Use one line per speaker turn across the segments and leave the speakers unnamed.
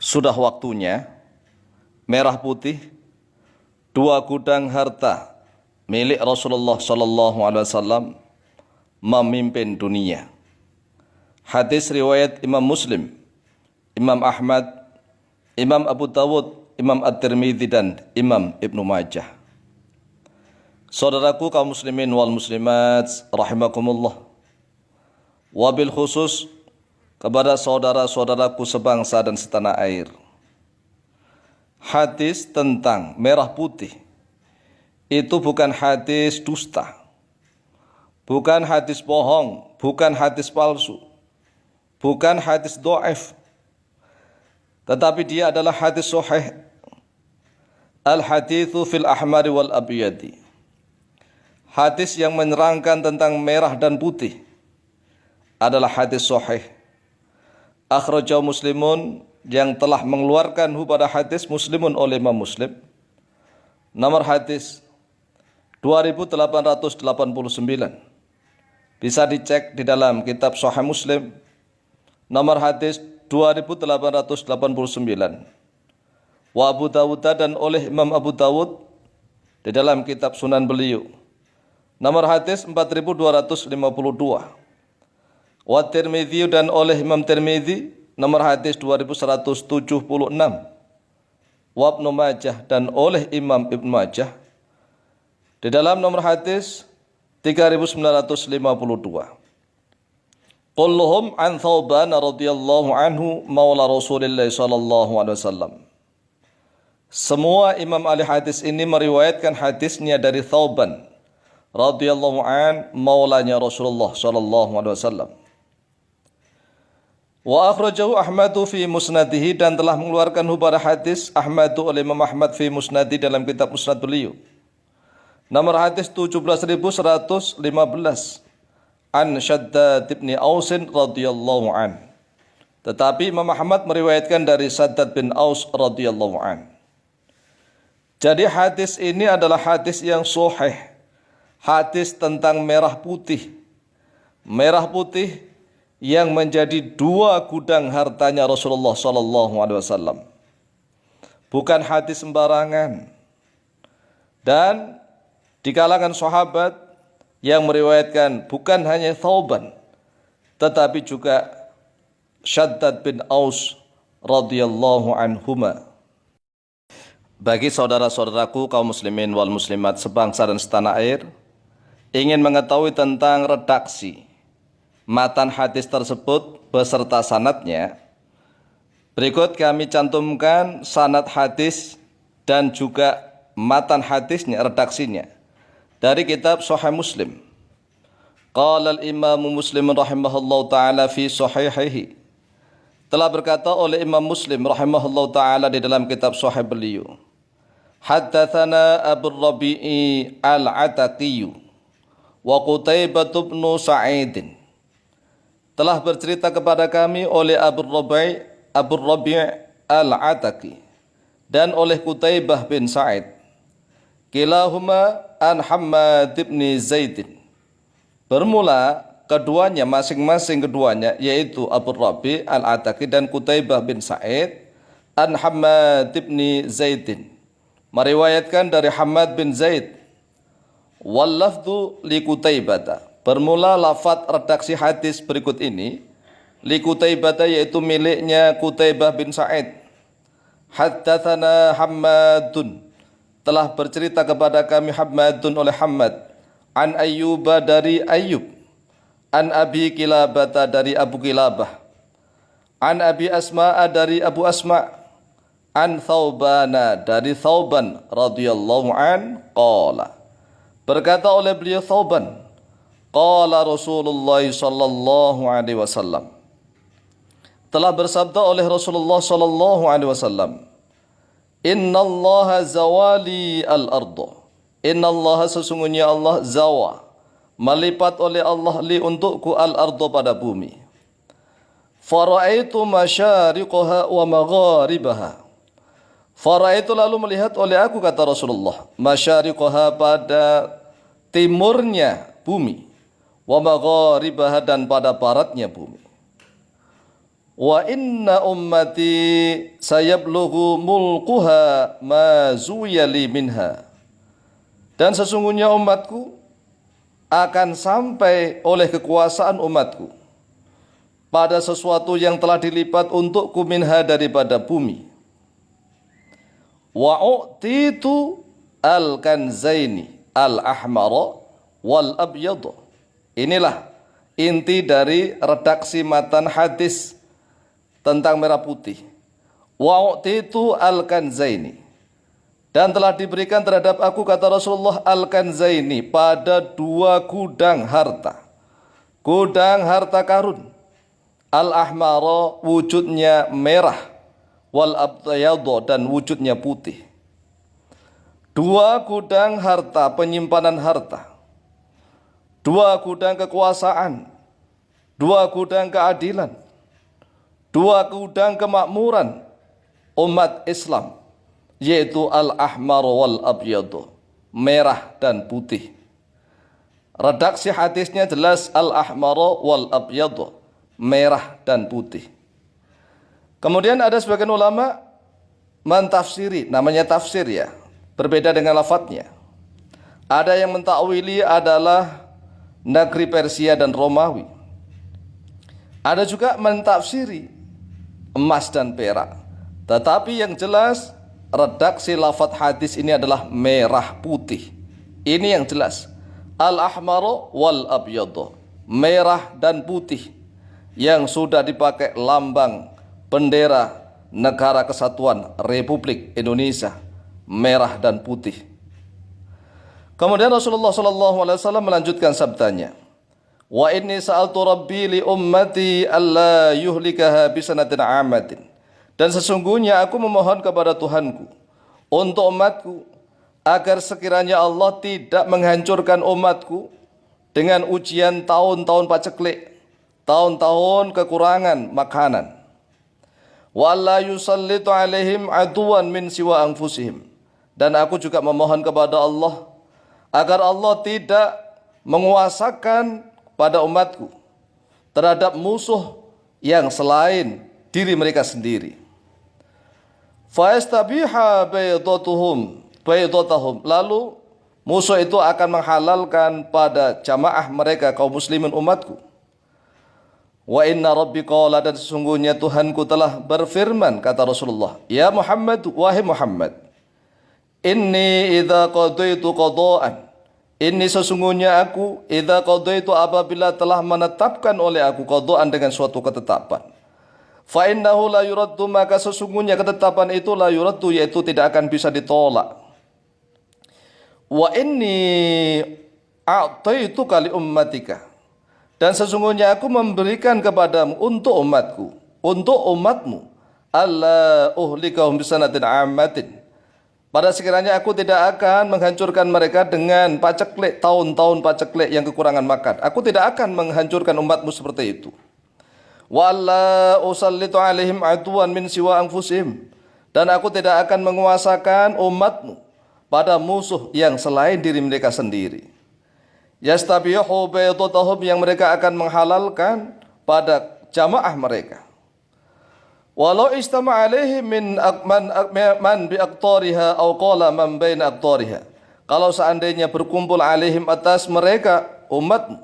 Sudah waktunya merah putih dua gudang harta milik Rasulullah sallallahu alaihi wasallam memimpin dunia. Hadis riwayat Imam Muslim, Imam Ahmad, Imam Abu Dawud, Imam At-Tirmidzi dan Imam Ibnu Majah. Saudaraku kaum muslimin wal muslimat rahimakumullah. Wabil khusus kepada saudara-saudaraku sebangsa dan setanah air. Hadis tentang merah putih itu bukan hadis dusta, bukan hadis bohong, bukan hadis palsu, bukan hadis dhaif, tetapi dia adalah hadis sahih. Al-haditsu fil ahmari wal abyadi. Hadis yang menerangkan tentang merah dan putih adalah hadis sahih. Akhrajahu Muslimun, yang telah mengeluarkan pada hadis Muslimun oleh Imam Muslim. Nomor hadis 2889. Bisa dicek di dalam kitab Sahih Muslim. Nomor hadis 2889. Wa Abu Dawud, dan oleh Imam Abu Dawud di dalam kitab Sunan beliau. Nomor hadis 4252. Wa Tirmidzi, dan oleh Imam Tirmidzi nomor hadis 2176. Wa Ibnu Majah, dan oleh Imam Ibnu Majah di dalam nomor hadis 3952. Kulluhum an Thauban radhiyallahu anhu maula Rasulillah sallallahu alaihi wasallam. Semua imam ahli hadis ini meriwayatkan hadisnya dari Thauban radhiyallahu an maulanya Rasulullah sallallahu alaihi wasallam. Wa akhrajahu Ahmadu fi musnadihi, dan telah mengeluarkan pada hadis Ahmadu oleh Imam Ahmad fi musnadi dalam kitab musnad beliau. Nomor hadis 17115 an Shaddad bin Aus radhiyallahu an. Tetapi Imam Ahmad meriwayatkan dari Shaddad bin Aus radhiyallahu an. Jadi hadis ini adalah hadis yang sahih. Hadis tentang merah putih. Merah putih yang menjadi dua gudang hartanya Rasulullah sallallahu alaihi wasallam. Bukan hadis sembarangan. Dan di kalangan sahabat yang meriwayatkan bukan hanya Thauban, tetapi juga Shaddad bin Aus radhiyallahu anhuma. Bagi saudara-saudaraku kaum muslimin wal muslimat sebangsa dan setanah air, ingin mengetahui tentang redaksi matan hadis tersebut beserta sanadnya, berikut kami cantumkan sanad hadis dan juga matan hadisnya, redaksinya dari kitab Sahih Muslim. Qala al-Imam Muslim rahimahullahu taala fi sahihihi. Telah berkata oleh Imam Muslim rahimahullahu taala di dalam kitab Sahih beliau. Haddatsana Abu Rabi'i al-Ataqi wa Qutaibah bin Sa'id. Telah bercerita kepada kami oleh Abu Rabi' al-Ataqi dan oleh Qutaibah bin Sa'id. Kilahuma an Hammad bin Zaid. Bermula keduanya, masing-masing keduanya, yaitu Abu Rabi' al-Ataqi dan Qutaibah bin Sa'id, an Hammad bin Zaid, meriwayatkan dari Hammad bin Zaid. Wal lafdhu li Qutaibah. Bermula lafaz redaksi hadis berikut ini li Qutaibah, yaitu miliknya Qutaibah bin Sa'id. Haddatsana Hammadun, telah bercerita kepada kami Hammadun oleh Hammad, an Ayyuba dari Ayyub, an Abi Kilabah dari Abu Kilabah, an Abi Asma'a dari Abu Asma', an Thawbana dari Thawban radhiyallahu an qala. Berkata oleh beliau Thawban, qala Rasulullah sallallahu alaihi wasallam. Telah bersabda oleh Rasulullah sallallahu alaihi wasallam, innallaha zawali al-ardh. Innallaha, sesungguhnya Allah, zawa, melipat oleh Allah, li untukku, al-ardh pada bumi. Fara'aitu masyariqaha wa magharibaha. Fara'aitu, lalu melihat oleh aku, kata Rasulullah, masyariqaha, pada timurnya bumi, wa magharibaha, dan pada baratnya bumi. wa inna ummati sayablughu mulkuha ma zuyali minha. Dan sesungguhnya umatku akan sampai oleh kekuasaan umatku pada sesuatu yang telah dilipat untukku minha daripada bumi. Wa u'titu al-kanzaini al-ahmara wal abyad. Inilah inti dari redaksi matan hadis tentang merah putih. Wa u'titu al-kanzaini. Dan telah diberikan terhadap aku, kata Rasulullah, al-kanzaini, pada 2 gudang harta. Gudang harta karun. Al-ahmara, wujudnya merah. Wal abyad, dan wujudnya putih. 2 gudang harta, penyimpanan harta. 2 gudang kekuasaan. 2 gudang keadilan. 2 gudang kemakmuran umat Islam, yaitu al-ahmar wal abyad, merah dan putih. Redaksi hadisnya jelas, al-ahmar wal abyad, merah dan putih. Kemudian ada sebagian ulama mentafsiri, namanya tafsir ya, berbeda dengan lafadznya. Ada yang mentakwili adalah negeri Persia dan Romawi. Ada juga mentafsiri emas dan perak. Tetapi yang jelas redaksi lafadz hadis ini adalah merah putih. Ini yang jelas. Al-ahmaru wal abyadu, merah dan putih, yang sudah dipakai lambang bendera Negara Kesatuan Republik Indonesia, merah dan putih. Kemudian Rasulullah SAW melanjutkan sabdanya, wa inni sa'altu rabbi li ummati alla yuhlikaha bisanatin amatin. Dan sesungguhnya aku memohon kepada Tuhanku untuk umatku agar sekiranya Allah tidak menghancurkan umatku dengan ujian tahun-tahun paceklik, tahun-tahun kekurangan makanan. Wa alla yusallitu alaihim aduwan min siwa anfusihim. Dan aku juga memohon kepada Allah agar Allah tidak menguasakan pada umatku terhadap musuh yang selain diri mereka sendiri. Fayastabiha baydatahum, lalu musuh itu akan menghalalkan pada jamaah mereka, kaum muslimin umatku. Wa inna rabbi qala, dan sesungguhnya Tuhanku telah berfirman, kata Rasulullah, ya Muhammad, wahai Muhammad, inni idza qadaitu qada'an, ini sesungguhnya aku, idza qadaitu, apabila telah menetapkan oleh aku qada'an dengan suatu ketetapan, fa innahu la yuraddu, maka sesungguhnya ketetapan itu la yuraddu, yaitu tidak akan bisa ditolak. Wa inni a'taitu kali ummatika, dan sesungguhnya aku memberikan kepadamu untuk umatku, untuk umatmu, alla uhlikahum bisanatin ammatin, pada sekiranya aku tidak akan menghancurkan mereka dengan paceklik, tahun-tahun paceklik yang kekurangan makan. Aku tidak akan menghancurkan umatmu seperti itu. Wa alla usallitu alaihim aduwan min siwa anfusihim, dan aku tidak akan menguasakan umatmu pada musuh yang selain diri mereka sendiri. Yastabihu baydatahum, yang mereka akan menghalalkan pada jamaah mereka. Walau istama alaihim man bi aqtariha aw qala man baina aqtariha, kalau seandainya berkumpul alaihim, atas mereka umatmu,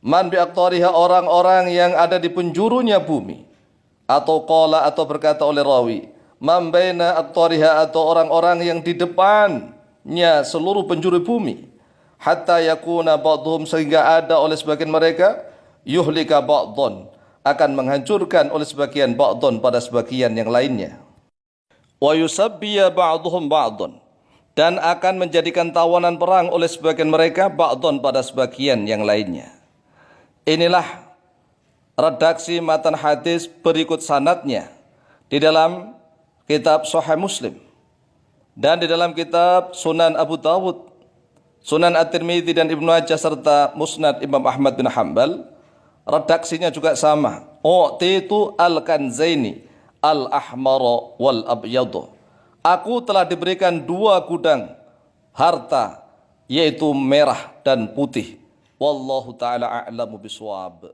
man bi aqtariha, orang-orang yang ada di penjurunya bumi, atau qala, atau berkata oleh rawi, man baina aqtariha, atau orang-orang yang di depannya seluruh penjuru bumi, hatta yakuna ba'dhum, sehingga ada oleh sebagian mereka, yuhlika ba'dhon, akan menghancurkan oleh sebagian ba'dhon pada sebagian yang lainnya. Wa yusabbiya ba'dhum ba'dhon, dan akan menjadikan tawanan perang oleh sebagian mereka ba'dhon pada sebagian yang lainnya. Inilah redaksi matan hadis berikut sanadnya di dalam kitab Sahih Muslim dan di dalam kitab Sunan Abu Dawud, Sunan At-Tirmidzi dan Ibnu Majah serta Musnad Imam Ahmad bin Hanbal. Redaksinya juga sama. U'titu al-kanzaini al-ahmara wal abyadu. Aku telah diberikan 2 gudang harta, yaitu merah dan putih. Wallahu ta'ala a'lamu bishawab.